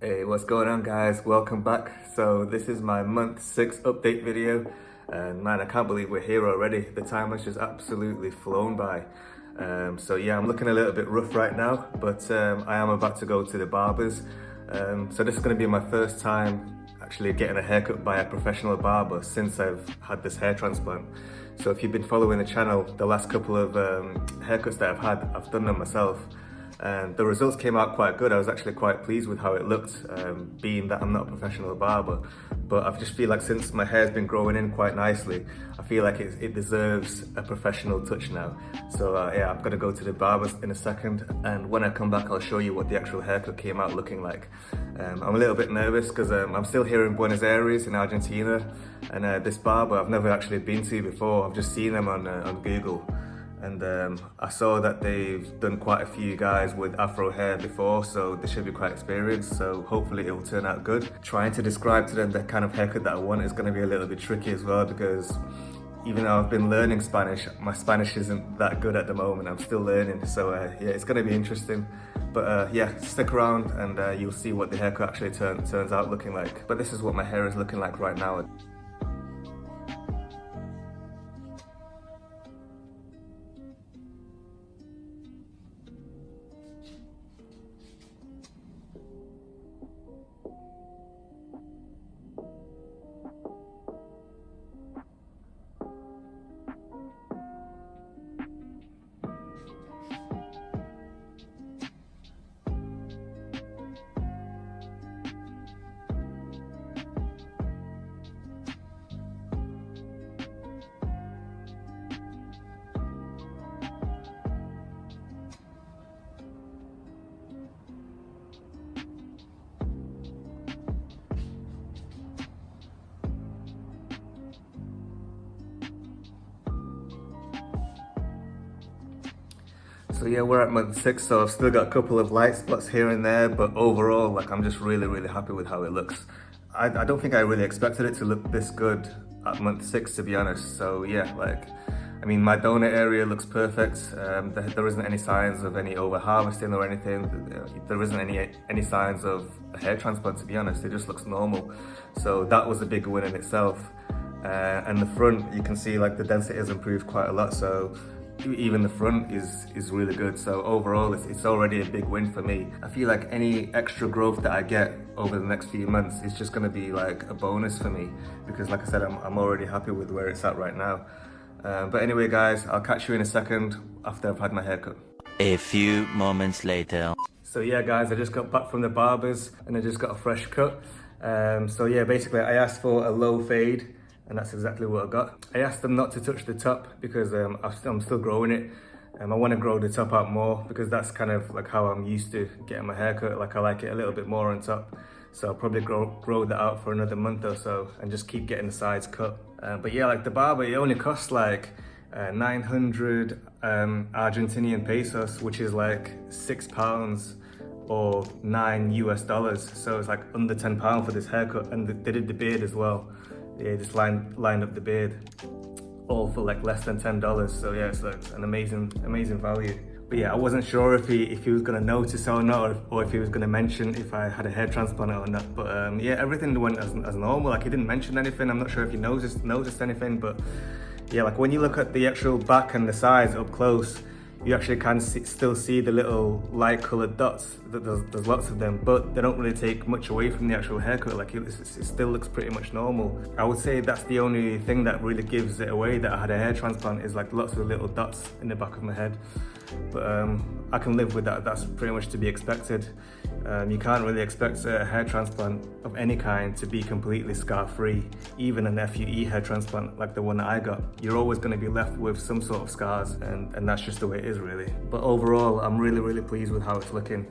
Hey, what's going on guys? Welcome back. So this is my month 6 update video and man, I can't believe we're here already. The time has just absolutely flown by. So yeah, I'm looking a little bit rough right now, but I am about to go to the barbers. So this is going to be my first time actually getting a haircut by a professional barber since I've had this hair transplant. So if you've been following the channel, the last couple of haircuts that I've had, I've done them myself. And the results came out quite good. I was actually quite pleased with how it looked, being that I'm not a professional barber. But I just feel like since my hair's been growing in quite nicely, I feel like it deserves a professional touch now. So yeah, I'm gonna go to the barbers in a second. And when I come back, I'll show you what the actual haircut came out looking like. I'm a little bit nervous because I'm still here in Buenos Aires in Argentina. And this barber I've never actually been to before. I've just seen them on Google. And I saw that they've done quite a few guys with Afro hair before, so they should be quite experienced, so hopefully it will turn out good. Trying to describe to them the kind of haircut that I want is going to be a little bit tricky as well, because even though I've been learning Spanish, my Spanish isn't that good at the moment. I'm still learning, so yeah, it's going to be interesting. But yeah, stick around and you'll see what the haircut actually turns out looking like. But this is what my hair is looking like right now. So yeah, we're at month 6, so I've still got a couple of light spots here and there, but overall, like, I'm just really happy with how it looks. I don't think I really expected it to look this good at month 6, to be honest. So yeah, like, I mean, my donor area looks perfect. There isn't any signs of any over harvesting or anything. There isn't any signs of a hair transplant, to be honest. It just looks normal. So that was a big win in itself. And the front, you can see like the density has improved quite a lot. So even the front is really good. So overall, it's already a big win for me. I feel like any extra growth that I get over the next few months is just gonna be like a bonus for me, because like I said, I'm already happy with where it's at right now. But anyway guys, I'll catch you in a second after I've had my haircut. A few moments later. So yeah guys, I just got back from the barbers and I just got a fresh cut. So yeah, basically I asked for a low fade, and that's exactly what I got. I asked them not to touch the top because I'm still growing it. I want to grow the top out more because that's kind of like how I'm used to getting my haircut. Like, I like it a little bit more on top. So I'll probably grow that out for another month or so and just keep getting the sides cut. But yeah, like the barber, it only costs like 900 Argentinian pesos, which is like £6 or $9 US. So it's like under £10 for this haircut, and they did the beard as well. Yeah, just lined up the beard, all for like less than $10. So yeah, it's like an amazing value. But yeah, I wasn't sure if he was gonna notice or not, or if he was gonna mention if I had a hair transplant or not. But yeah, everything went as normal. Like, he didn't mention anything. I'm not sure if he noticed anything, but yeah, like when you look at the actual back and the sides up close, you actually can still see the little light colored dots. There's lots of them, but they don't really take much away from the actual haircut. Like, it still looks pretty much normal. I would say that's the only thing that really gives it away that I had a hair transplant, is like lots of little dots in the back of my head. But I can live with that. That's pretty much to be expected. You can't really expect a hair transplant of any kind to be completely scar-free. Even an FUE hair transplant like the one that I got, you're always going to be left with some sort of scars, and that's just the way it is, really. But overall, I'm really pleased with how it's looking.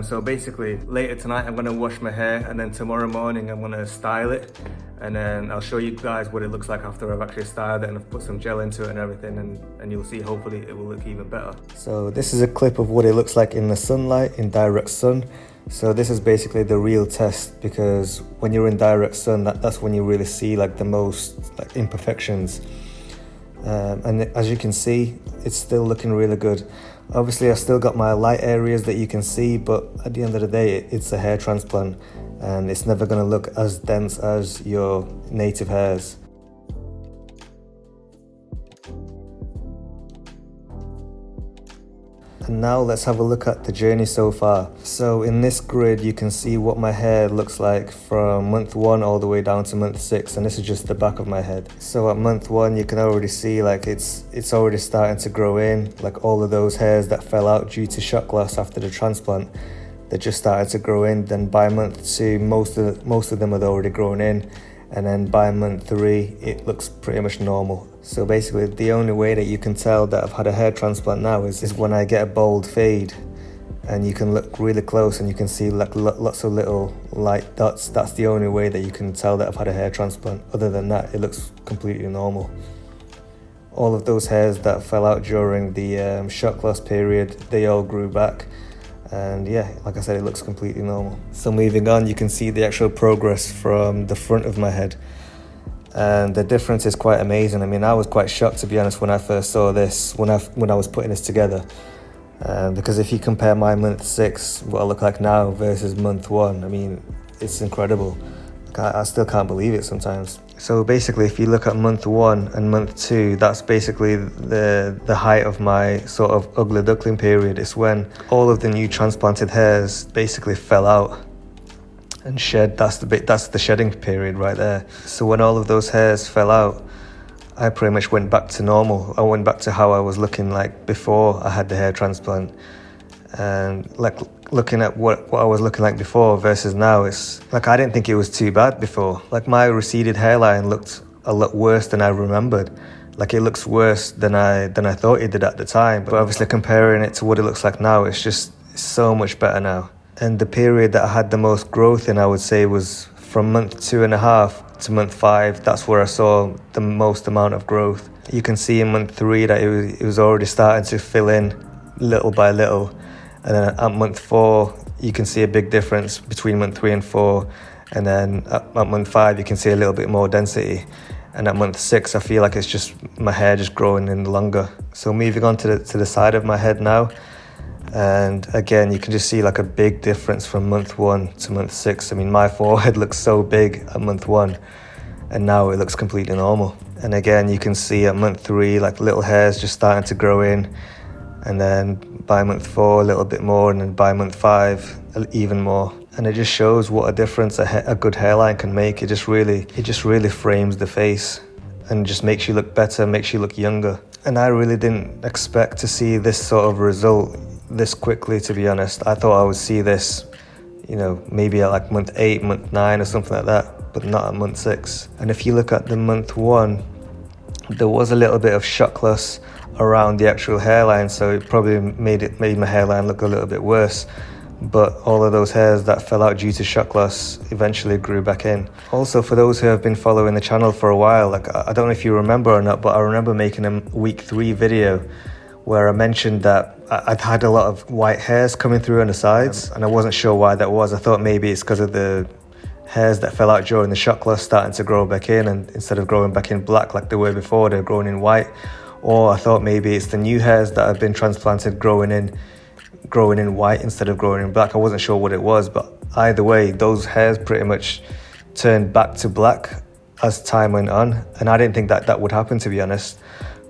So basically, later tonight I'm going to wash my hair, and then tomorrow morning I'm going to style it, and then I'll show you guys what it looks like after I've actually styled it and I've put some gel into it and everything, and you'll see hopefully it will look even better. So this is a clip of what it looks like in the sunlight, in direct sun. So this is basically the real test, because when you're in direct sun, that's when you really see like the most like imperfections. And as you can see, it's still looking really good. Obviously I still got my light areas that you can see, but at the end of the day it's a hair transplant and it's never going to look as dense as your native hairs. And now let's have a look at the journey so far. So in this grid you can see what my hair looks like from month 1 all the way down to month 6, and this is just the back of my head. So at month 1 you can already see like it's already starting to grow in, like all of those hairs that fell out due to shock loss after the transplant, they're just starting to grow in. Then by month 2 most of them are already grown in, and then by month 3 it looks pretty much normal. So basically the only way that you can tell that I've had a hair transplant now is when I get a bold fade, and you can look really close and you can see like lots of little light dots. That's the only way that you can tell that I've had a hair transplant. Other than that, it looks completely normal. All of those hairs that fell out during the shock loss period, they all grew back. And yeah, like I said, it looks completely normal. So moving on, you can see the actual progress from the front of my head. And the difference is quite amazing. I mean, I was quite shocked, to be honest, when I first saw this, when I was putting this together. Because if you compare my month 6, what I look like now, versus month 1, I mean, it's incredible. I still can't believe it sometimes. So basically, if you look at month 1 and month 2, that's basically the height of my sort of ugly duckling period. It's when all of the new transplanted hairs basically fell out and shed. That's the shedding period right there. So when all of those hairs fell out, I pretty much went back to normal. I went back to how I was looking like before I had the hair transplant. And like looking at what I was looking like before versus now, it's like I didn't think it was too bad before. Like my receded hairline looked a lot worse than I remembered. Like it looks worse than I thought it did at the time. But obviously comparing it to what it looks like now, it's just so much better now. And the period that I had the most growth in, I would say, was from month 2.5 to month 5. That's where I saw the most amount of growth. You can see in month 3 that it was already starting to fill in little by little. And then at month 4, you can see a big difference between month 3 and 4. And then at month 5, you can see a little bit more density. And at month 6, I feel like it's just my hair just growing in longer. So moving on to the side of my head now. And again, you can just see like a big difference from month 1 to month 6. I mean, my forehead looks so big at month 1, and now it looks completely normal. And again, you can see at month 3, like little hairs just starting to grow in. And then by month 4, a little bit more, and then by month 5, even more. And it just shows what a difference a good hairline can make. It just really frames the face and just makes you look better, makes you look younger. And I really didn't expect to see this sort of result this quickly, to be honest. I thought I would see this, maybe at like month 8, month 9 or something like that, but not at month 6. And if you look at the month 1, there was a little bit of shock loss around the actual hairline, so it probably made my hairline look a little bit worse. But all of those hairs that fell out due to shock loss eventually grew back in. Also, for those who have been following the channel for a while, like I don't know if you remember or not, but I remember making a week 3 video where I mentioned that I'd had a lot of white hairs coming through on the sides, and I wasn't sure why that was. I thought maybe it's because of the hairs that fell out during the shock loss starting to grow back in, and instead of growing back in black like they were before, they're growing in white. Or I thought maybe it's the new hairs that have been transplanted growing in white instead of growing in black. I wasn't sure what it was, but either way, those hairs pretty much turned back to black as time went on, and I didn't think that would happen, to be honest.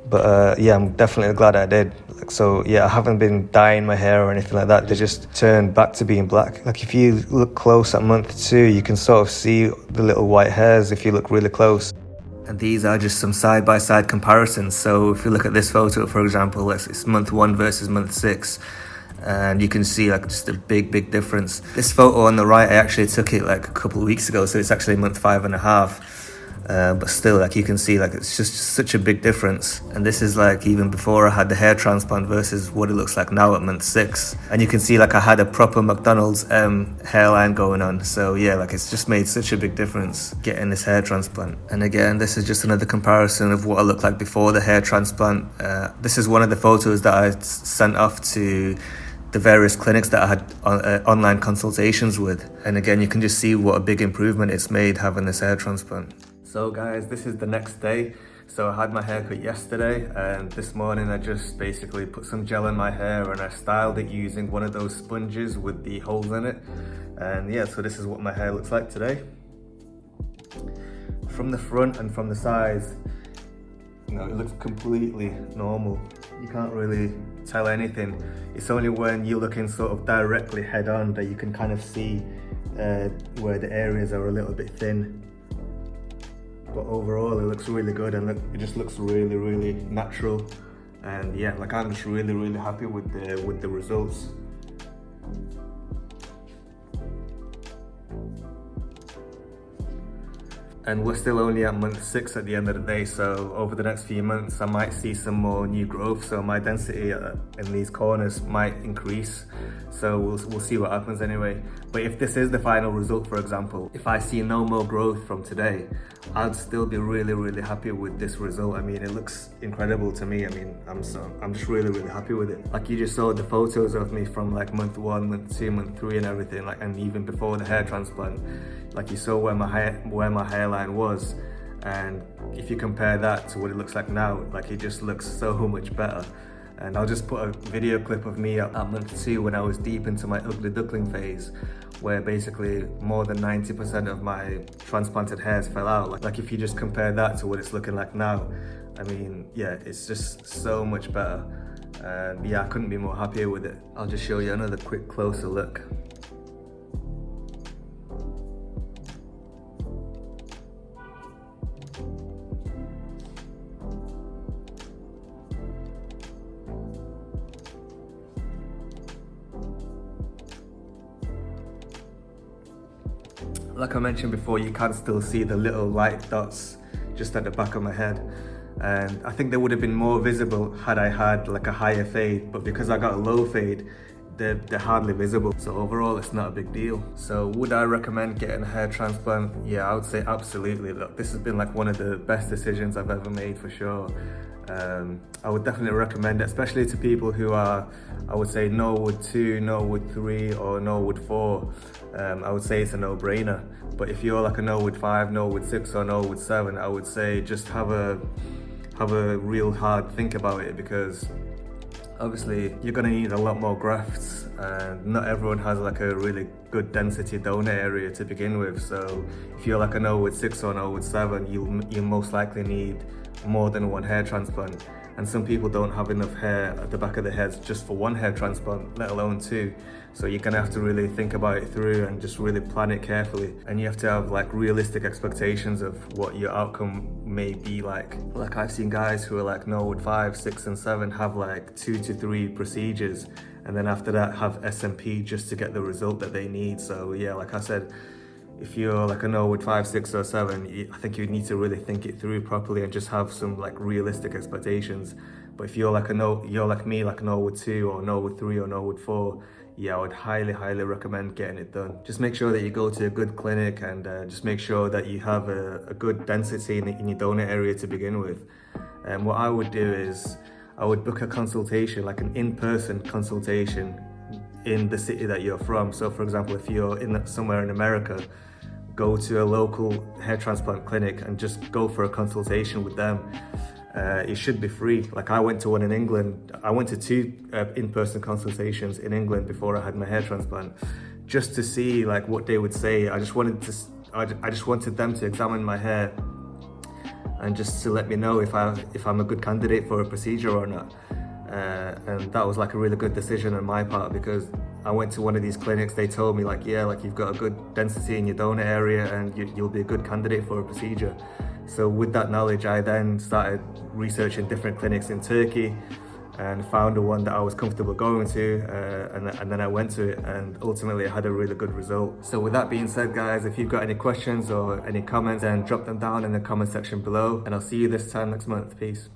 But yeah, I'm definitely glad I did. So yeah, I haven't been dyeing my hair or anything like that. They just turned back to being black. Like if you look close at month 2, you can sort of see the little white hairs if you look really close. And these are just some side-by-side comparisons. So if you look at this photo, for example, it's month 1 versus month 6. And you can see like just a big difference. This photo on the right, I actually took it like a couple of weeks ago, so it's actually month 5.5. But still, like you can see, like it's just such a big difference. And this is like even before I had the hair transplant versus what it looks like now at month 6. And you can see like I had a proper McDonald's hairline going on. So yeah, like it's just made such a big difference getting this hair transplant. And again, this is just another comparison of what I looked like before the hair transplant. This is one of the photos that I sent off to the various clinics that I had online consultations with. And again, you can just see what a big improvement it's made having this hair transplant. So guys, this is the next day. So I had my haircut yesterday, and this morning I just basically put some gel in my hair and I styled it using one of those sponges with the holes in it. And yeah, so this is what my hair looks like today. From the front and from the sides, you know, it looks completely normal. You can't really tell anything. It's only when you're looking sort of directly head on that you can kind of see where the areas are a little bit thin. But overall it looks really good, and it just looks really, really natural. And yeah, like I'm just really, really happy with the results. And we're still only at month 6 at the end of the day, so over the next few months I might see some more new growth, so my density in these corners might increase. So we'll see what happens anyway. But if this is the final result, for example, if I see no more growth from today, I'd still be really, really happy with this result. I mean, it looks incredible to me. I mean, I'm just really, really happy with it. Like, you just saw the photos of me from like month 1, month 2, month 3 and everything, like, and even before the hair transplant. Like, you saw where my hairline was, and if you compare that to what it looks like now, like, it just looks so much better. And I'll just put a video clip of me at month 2 when I was deep into my ugly duckling phase, where basically more than 90% of my transplanted hairs fell out. Like, if you just compare that to what it's looking like now, I mean, yeah, it's just so much better. And yeah, I couldn't be more happier with it. I'll just show you another quick closer look. Like I mentioned before, you can still see the little light dots just at the back of my head. And I think they would have been more visible had I had like a higher fade, but because I got a low fade, they're hardly visible. So overall, it's not a big deal. So would I recommend getting a hair transplant? Yeah, I would say absolutely. Look, this has been like one of the best decisions I've ever made, for sure. I would definitely recommend it, especially to people who are, I would say, Norwood 2, Norwood 3 or Norwood 4. I would say it's a no-brainer. But if you're like a Norwood 5, Norwood 6 or Norwood 7, I would say just have a real hard think about it, because obviously you're going to need a lot more grafts, and not everyone has like a really good density donor area to begin with. So if you're like a Norwood 6 or Norwood 7, you'll most likely need more than one hair transplant. And some people don't have enough hair at the back of their heads just for one hair transplant, let alone 2. So you're gonna have to really think about it through and just really plan it carefully. And you have to have like realistic expectations of what your outcome may be like. Like, I've seen guys who are like Norwood 5, 6 and 7 have like 2 to 3 procedures, and then after that have SMP just to get the result that they need. So yeah, like I said, if you're like a Norwood 5, 6 or 7, I think you need to really think it through properly and just have some like realistic expectations. But if you're like you're like me, like Norwood 2 or Norwood 3 or Norwood 4, yeah, I would highly, highly recommend getting it done. Just make sure that you go to a good clinic, and just make sure that you have a good density in your donor area to begin with. And what I would do is I would book a consultation, like an in-person consultation in the city that you're from. So for example, if you're somewhere in America, go to a local hair transplant clinic and just go for a consultation with them. It should be free. Like, I went to one in England. I went to 2 in-person consultations in England before I had my hair transplant, just to see like what they would say. I just wanted them to examine my hair and just to let me know if I'm a good candidate for a procedure or not. And that was like a really good decision on my part, because I went to one of these clinics. They told me like, yeah, like, you've got a good density in your donor area and you'll be a good candidate for a procedure. So with that knowledge, I then started researching different clinics in Turkey and found the one that I was comfortable going to, and then I went to it, and ultimately I had a really good result. So with that being said, guys, if you've got any questions or any comments, then drop them down in the comment section below, and I'll see you this time next month. Peace.